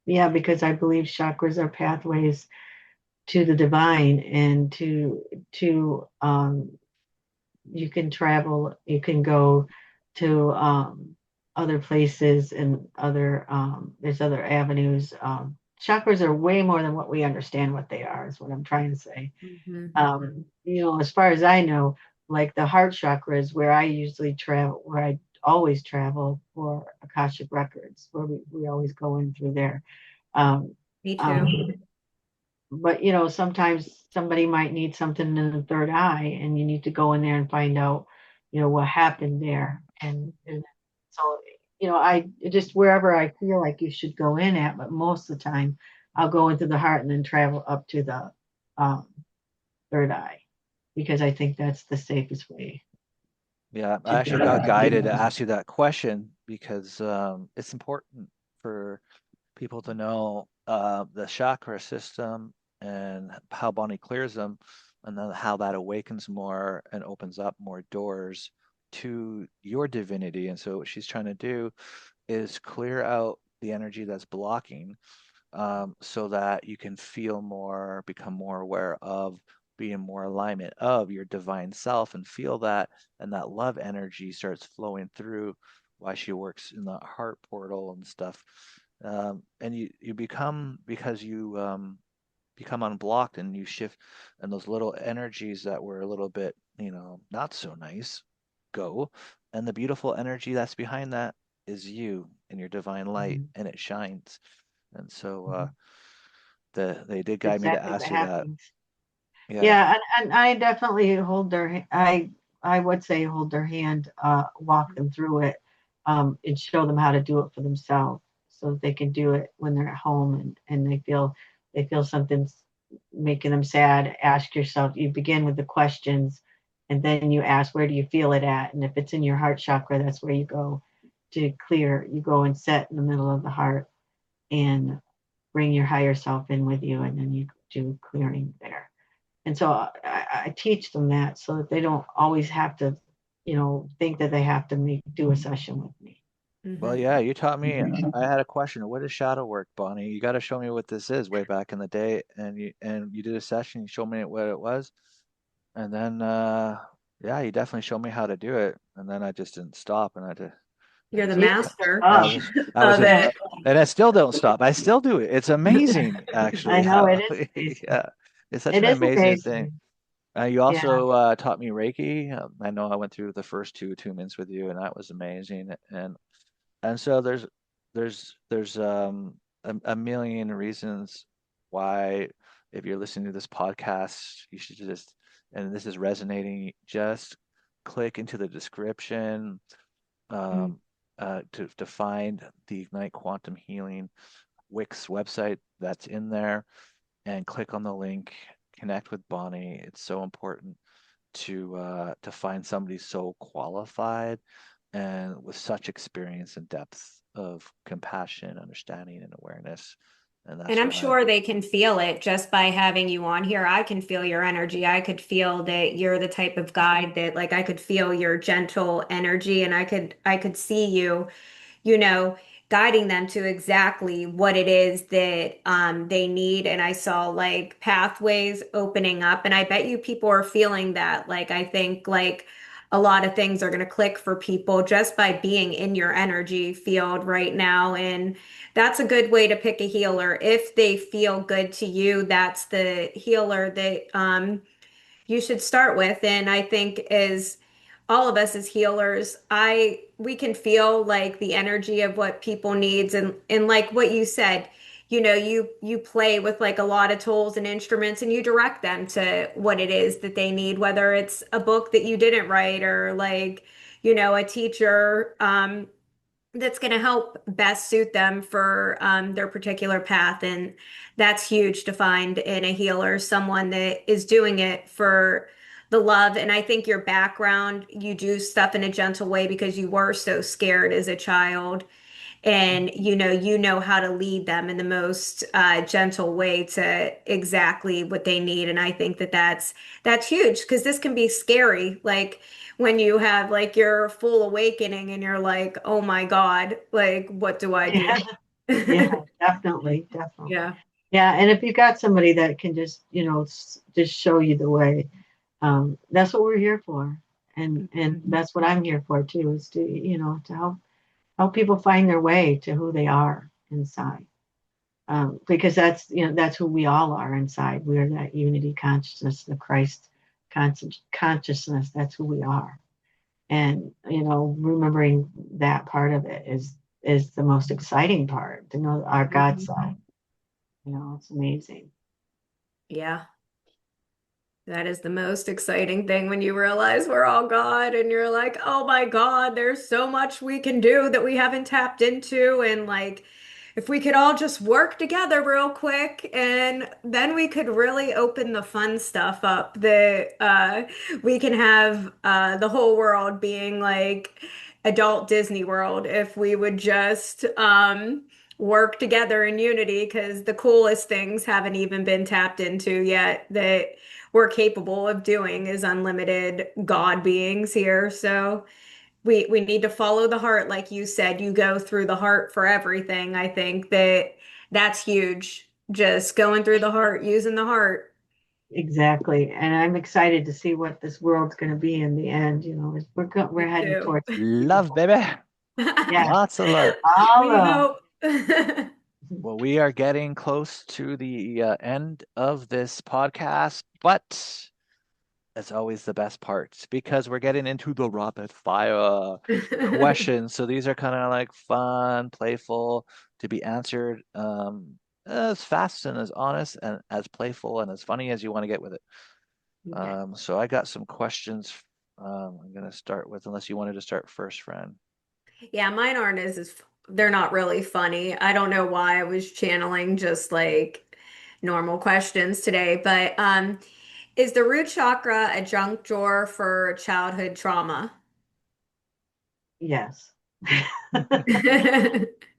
Yeah, because I believe chakras are pathways to the divine, and to you can travel, you can go to other places, and there's other avenues. Chakras are way more than what we understand what they are, is what I'm trying to say. Mhm. As far as I know, like the heart chakra is where I usually travel, where I always travel for Akashic records, where we always go in through there. um, Me um, too. but sometimes somebody might need something in the third eye, and you need to go in there and find out what happened there. And so I just, wherever I feel like you should go in at, but most of the time I'll go into the heart and then travel up to the um, third eye, because I think that's the safest way Yeah, to I do actually got guided to it. ask you that question because it's important for people to know the chakra system and how Bonnie clears them, and then how that awakens more and opens up more doors to your divinity. And so, what she's trying to do is clear out the energy that's blocking, so that you can feel more, become more aware of, be in more alignment of your divine self and feel that, and that love energy starts flowing through while she works in the heart portal and stuff. And you become, because you become unblocked and you shift, and those little energies that were a little bit, not so nice, go. And the beautiful energy that's behind that is you and your divine light, Mhm. and it shines. And so Mhm. they did guide me to Exactly what ask you that. happens. Yeah. Yeah, and I definitely hold I would say hold their hand, walk them through it, and show them how to do it for themselves, so that they can do it when they're at home, and they feel something's making them sad. Ask yourself, you begin with the questions, and then you ask, where do you feel it at? And if it's in your heart chakra, that's where you go to clear. You go and set in the middle of the heart, and bring your higher self in with you, and then you do clearing there. And so I teach them that, so that they don't always have to, think that they have to do a session with me. Well, Hmm. yeah, you taught me. I had a question. What is shadow work, Bonnie? You got to show me what this is way back in the day. And you did a session. You showed me what it was, and then yeah, you definitely showed me how to do it. And then I just didn't stop, and I just You're the Jesus. master I Oh, was, I was, of a, it. and I still don't stop. I still do it. It's amazing, I actually, know how, it is amazing. yeah, it's such It an is amazing thing. amazing. You Yeah. also taught me Reiki. I know I went through the first two minutes with you, and that was amazing. And so there's a million reasons why, if you're listening to this podcast, you should just, and this is resonating, just click into the description Mm. um, to find the Ignite Quantum Healing Wix website that's in there, and click on the link, connect with Bonnie. It's so important to find somebody so qualified and with such experience and depth of compassion, understanding, and awareness. And And that's I'm why. sure they can feel it just by having you on here. I can feel your energy. I could feel that you're the type of guide that like I could feel your gentle energy and I could see you, you know, guiding them to exactly what it is that they need. And I saw like pathways opening up. And I bet you people are feeling that. Like, I think like a lot of things are going to click for people just by being in your energy field right now. And that's a good way to pick a healer. If they feel good to you, that's the healer that you should start with. And I think as all of us as healers, I we can feel like the energy of what people needs and like what you said, you play with like a lot of tools and instruments and you direct them to what it is that they need, whether it's a book that you didn't write or like, a teacher that's going to help best suit them for their particular path. And that's huge to find in a healer, someone that is doing it for the love. And I think your background, you do stuff in a gentle way because you were so scared as a child and you know how to lead them in the most gentle way to exactly what they need. And I think that that's huge because this can be scary, like when you have like your full awakening and you're like, oh my God, like what do I do? Yeah. Yeah. Definitely. Definitely. Yeah, Yeah. And if you got somebody that can just, just show you the way, that's what we're here for. And that's what I'm here for too, is to, to help people find their way to who they are inside. Because that's who we all are inside. We are that unity consciousness, the Christ consciousness. That's who we are. And remembering that part of it is the most exciting part. To know our God side. It's amazing. yeah. That is the most exciting thing when you realize we're all God and you're like, oh my God, there's so much we can do that we haven't tapped into. And like, if we could all just work together real quick, and then we could really open the fun stuff up that we can have the whole world being like adult Disney World if we would just work together in unity because the coolest things haven't even been tapped into yet that we're capable of doing as unlimited God beings here. So we need to follow the heart, like you said. You go through the heart for everything. I think that's huge. Just going through the heart, using the heart. Exactly. And I'm excited to see what this world's going to be in the end. We're Me heading too. towards Love, beautiful. baby. Yeah. Lots of love. All We of hope. Well, we are getting close to the end of this podcast, but as always, the best parts because we're getting into the rapid fire questions. So these are kind of like fun, playful to be answered as fast and as honest and as playful and as funny as you want to get with it. Okay. So I got some questions I'm going to start with, unless you wanted to start first, friend. Yeah, mine aren't as they're not really funny. I don't know why I was channeling just like normal questions today, but is the root chakra a junk drawer for childhood trauma? Yes.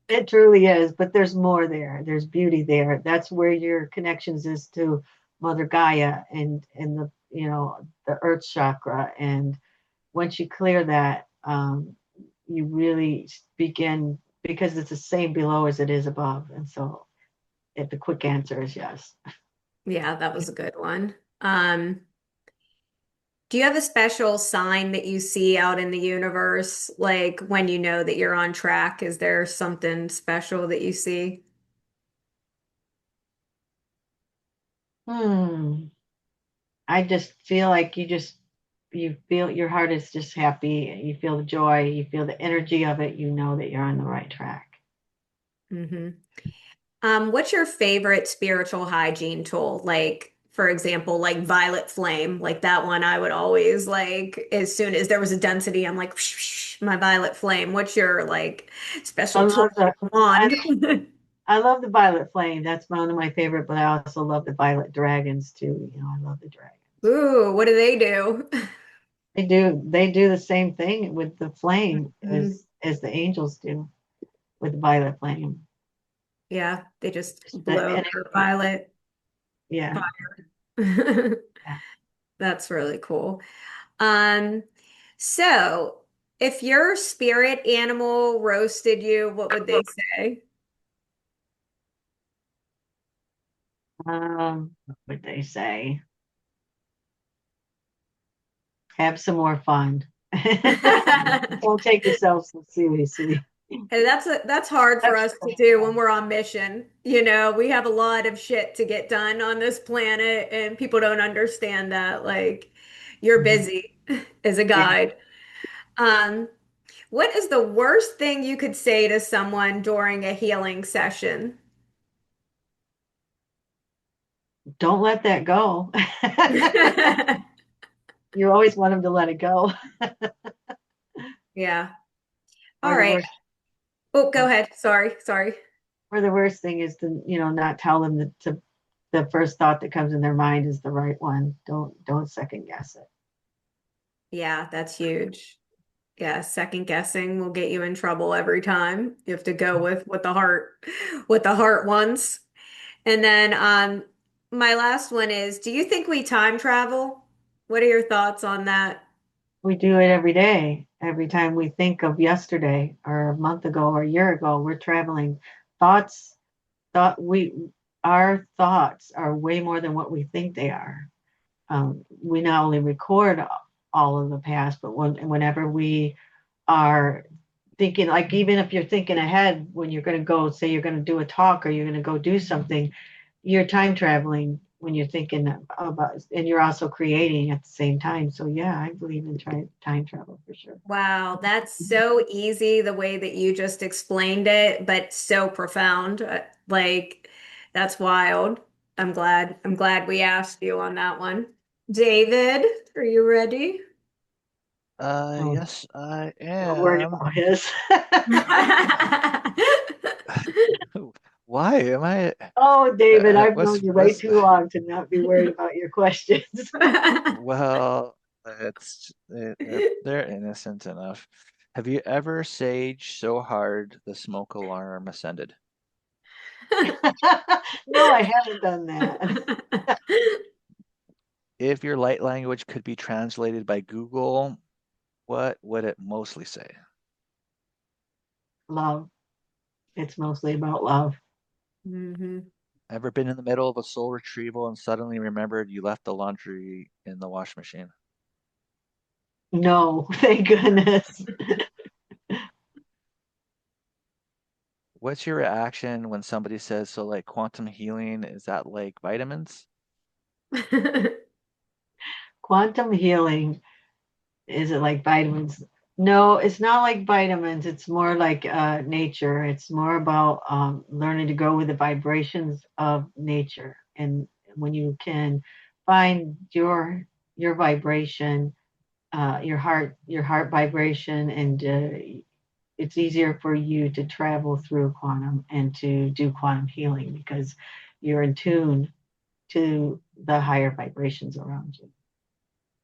It truly is, but there's more there. There's beauty there. That's where your connections is to Mother Gaia and the Earth chakra. And once you clear that, you really begin because it's the same below as it is above. And so, the quick answer is yes. Yeah, that was a good one. Um, Do you have a special sign that you see out in the universe, like when you know that you're on track? Is there something special that you see? Hmm. I just feel like you feel your heart is just happy. You feel the joy. You feel the energy of it. You know that you're on the right track. Hmm. What's your favorite spiritual hygiene tool? Like, for example, like violet flame, like that one I would always like as soon as there was a density, I'm like, my violet flame. What's your like I special tool love the I, wand? I love the violet flame. That's one of my favorite, but I also love the violet dragons too. I love the dragons. Ooh, what do they do? They do the same thing with the flame Mhm. as the angels do with the violet flame. Yeah, they just Just the blow their energy. violet Yeah. fire. Yeah. That's really cool. Um, so if your spirit animal roasted you, what would they say? What they say? Have some more fun. Don't take yourself so seriously. And that's hard for That's us to do when we're on mission. You know, we have a lot of shit to get done on this planet, and people don't understand that. Like, you're Mhm. busy as a Yeah. guide. Um, what is the worst thing you could say to someone during a healing session? Don't let that go. You always want them to let it go. Yeah. Or All the right. worst, Oh, go or ahead. Sorry. Sorry. the worst thing is to not tell them that the first thought that comes in their mind is the right one. Don't second guess it. Yeah, that's huge. Yeah, second guessing will get you in trouble every time. You have to go with what the heart wants. And then my last one is, do you think we time travel? What are your thoughts on that? We do it every day. Every time we think of yesterday or a month ago or a year ago, we're traveling. Thoughts, thought we, our thoughts are way more than what we think they are. We not only record all of the past, but whenever we are thinking, like even if you're thinking ahead when you're going to go, say you're going to do a talk or you're going to go do something, you're time traveling when you're thinking about, and you're also creating at the same time. So yeah, I believe in time travel for sure. Wow, that's so easy the way that you just explained it, but so profound. Like, that's wild. I'm glad we asked you on that one. David, are you ready? Oh, Yes, I not worried am. about his. Why am I? Oh, David, I've known you way What's? too long to not be worried about your questions. Well, they're innocent enough. Have you ever saged so hard the smoke alarm ascended? No, I haven't done that. If your light language could be translated by Google, what would it mostly say? Love. It's mostly about love. Hmm. Ever been in the middle of a soul retrieval and suddenly remembered you left the laundry in the wash machine? No, thank goodness. What's your reaction when somebody says, so like quantum healing, is that like vitamins? Quantum healing, is it like vitamins? No, it's not like vitamins. It's more like nature. It's more about learning to go with the vibrations of nature. And when you can find your vibration, your heart vibration, and it's easier for you to travel through quantum and to do quantum healing because you're in tune to the higher vibrations around you.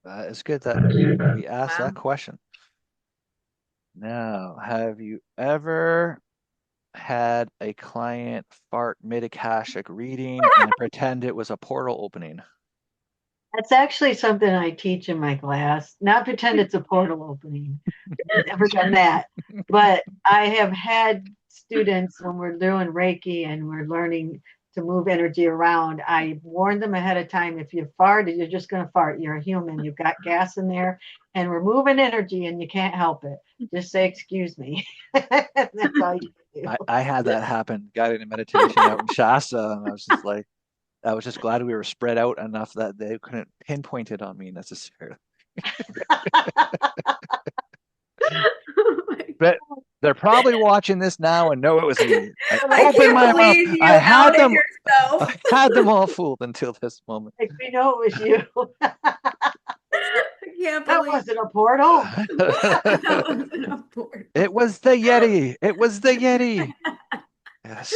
It's good that we asked that Wow. question. Now, have you ever had a client fart mid-Akashic reading and pretend it was a portal opening? That's actually something I teach in my class. Not pretend it's a portal opening. Never done that. But I have had students when we're doing Reiki and we're learning to move energy around. I warned them ahead of time. If you fart, you're just going to fart. You're a human. You've got gas in there, and we're moving energy, and you can't help it. Just say, "Excuse me." That's all you can do. I had that happen, guided meditation out in Shasta, and I was just glad we were spread out enough that they couldn't pinpoint it on me necessarily. Oh my But they're probably watching this now and know it was me. I I opened can't my mouth. believe you outed yourself. I had them all fooled until this moment. Like, we know it was you. I can't That believe wasn't a portal. that wasn't a It portal. was the Yeti. It was the Yeti. Yes.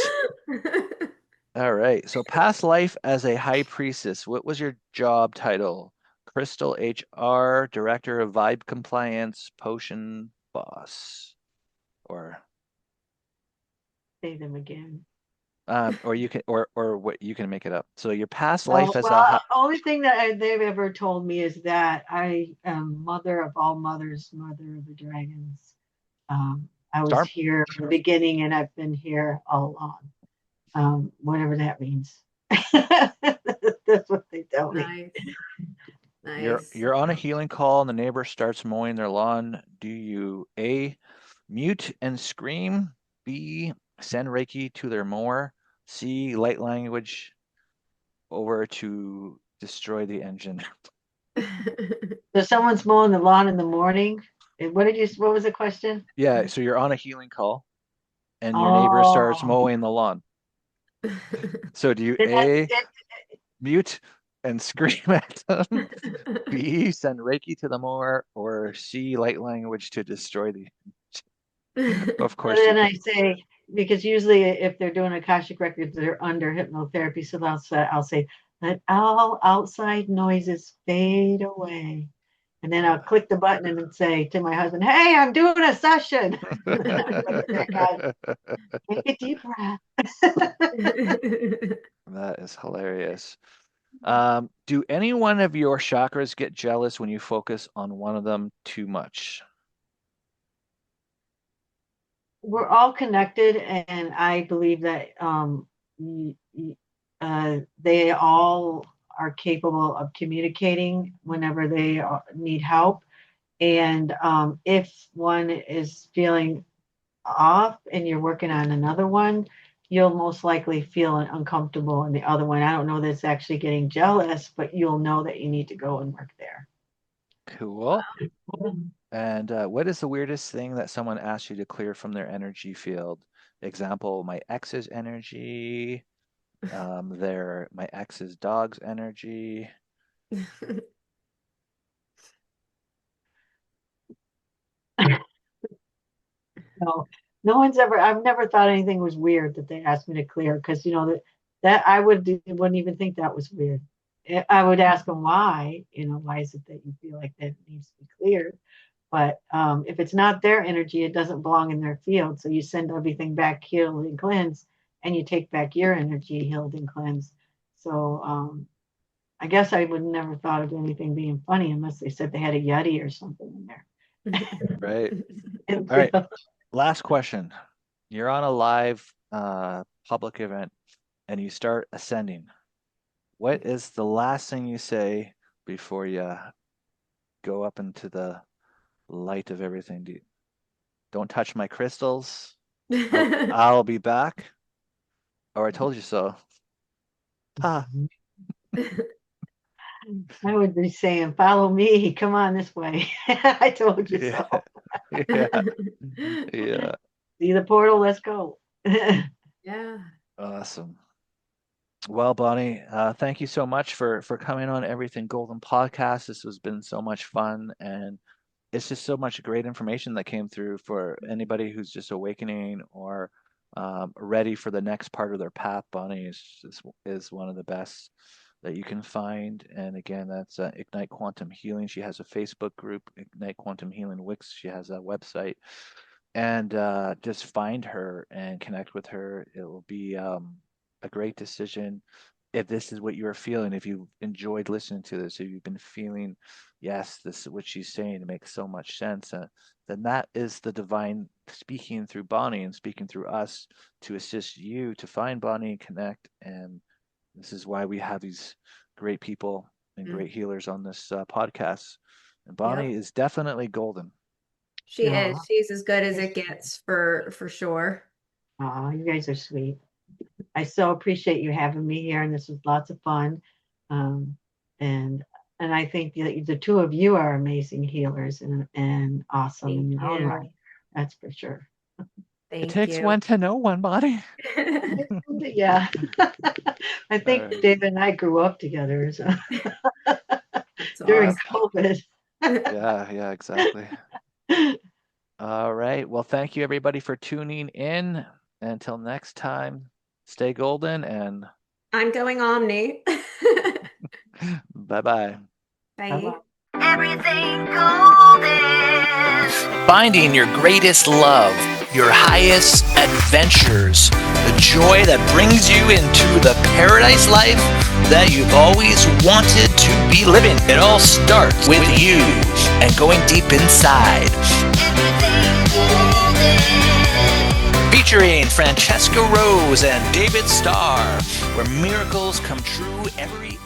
All right. So past life as a high priestess, what was your job title? Crystal HR, Director of Vibe Compliance, Potion Boss. Or Say them again. or you can or what you can make it up. So your past Oh, life as a well, only thing that they've ever told me is that I am mother of all mothers, mother of the dragons. I was star here in the beginning and I've been here all along. Whatever that means. That's what they tell me. Nice. Nice. you're on a healing call and the neighbor starts mowing their lawn. Do you A, mute and scream, B, send Reiki to their mower, C, light language over to destroy the engine? So someone's mowing the lawn in the morning. What was the question? Yeah, so you're on a healing call and your neighbor starts Oh, mowing the lawn. So do you did that, A, mute and scream at them, B, send Reiki to the mower, or C, light language to destroy the of and course you then can. I say, because usually if they're doing Akashic records, they're under hypnotherapy. So I'll say, let all outside noises fade away. And then I'll click the button and then say to my husband, hey, I'm doing a session. Take a deep breath. That is hilarious. Do any one of your chakras get jealous when you focus on one of them too much? We're all connected, and I believe that they all are capable of communicating whenever they need help. And if one is feeling off and you're working on another one, you'll most likely feel uncomfortable in the other one. I don't know that it's actually getting jealous, but you'll know that you need to go and work there. Cool. And what is the weirdest thing that someone asked you to clear from their energy field? Example, my ex's energy, my ex's dog's energy. No, no one's ever. I've never thought anything was weird that they asked me to clear because that I wouldn't even think that was weird. I would ask them why. Why is it that you feel like that needs to be cleared? But if it's not their energy, it doesn't belong in their field. So you send everything back healed and cleansed, and you take back your energy healed and cleansed. So I guess I would never thought of anything being funny unless they said they had a yeti or something in there. Right. All right. Last question. You're on a live public event and you start ascending. What is the last thing you say before you go up into the light of everything? Don't touch my crystals. I'll be back. Or I told you so. Ah. I would be saying, follow me. Come on this way. I told you Yeah. so. Yeah. Yeah. See the portal? Let's go. Yeah. Awesome. Well, Bonnie, thank you so much for coming on Everything Golden podcast. This has been so much fun, and it's just so much great information that came through for anybody who's just awakening or ready for the next part of their path. Bonnie is one of the best that you can find. And again, that's Ignite Quantum Healing. She has a Facebook group, Ignite Quantum Healing Wix. She has a website, and just find her and connect with her. It will be a great decision. if this is what you're feeling, if you enjoyed listening to this, if you've been feeling, yes, this is what she's saying, it makes so much sense, then that is the divine speaking through Bonnie and speaking through us to assist you to find Bonnie and connect. And this is why we have these great people and Mm. great healers on this podcast. And Bonnie Yep. is definitely golden. She Aw. is. She's as good as it gets for sure. Oh, you guys are sweet. I so appreciate you having me here, and this was lots of fun. Um, and I think the two of you are amazing healers and awesome Thank in your own you. right. That's for sure. It Thank takes you. one to know one, Bonnie. Yeah. I think right. David and I grew up together so That's during awesome. COVID. Yeah, exactly. All right. Well, thank you everybody for tuning in. Until next time, stay golden and I'm going Omni. bye-bye. Bye. Everything golden. Finding your greatest love, your highest adventures, the joy that brings you into the paradise life that you've always wanted to be living. It all starts with you and going deep inside. Everything golden. Featuring Francesca Rose and David Starr, where miracles come true every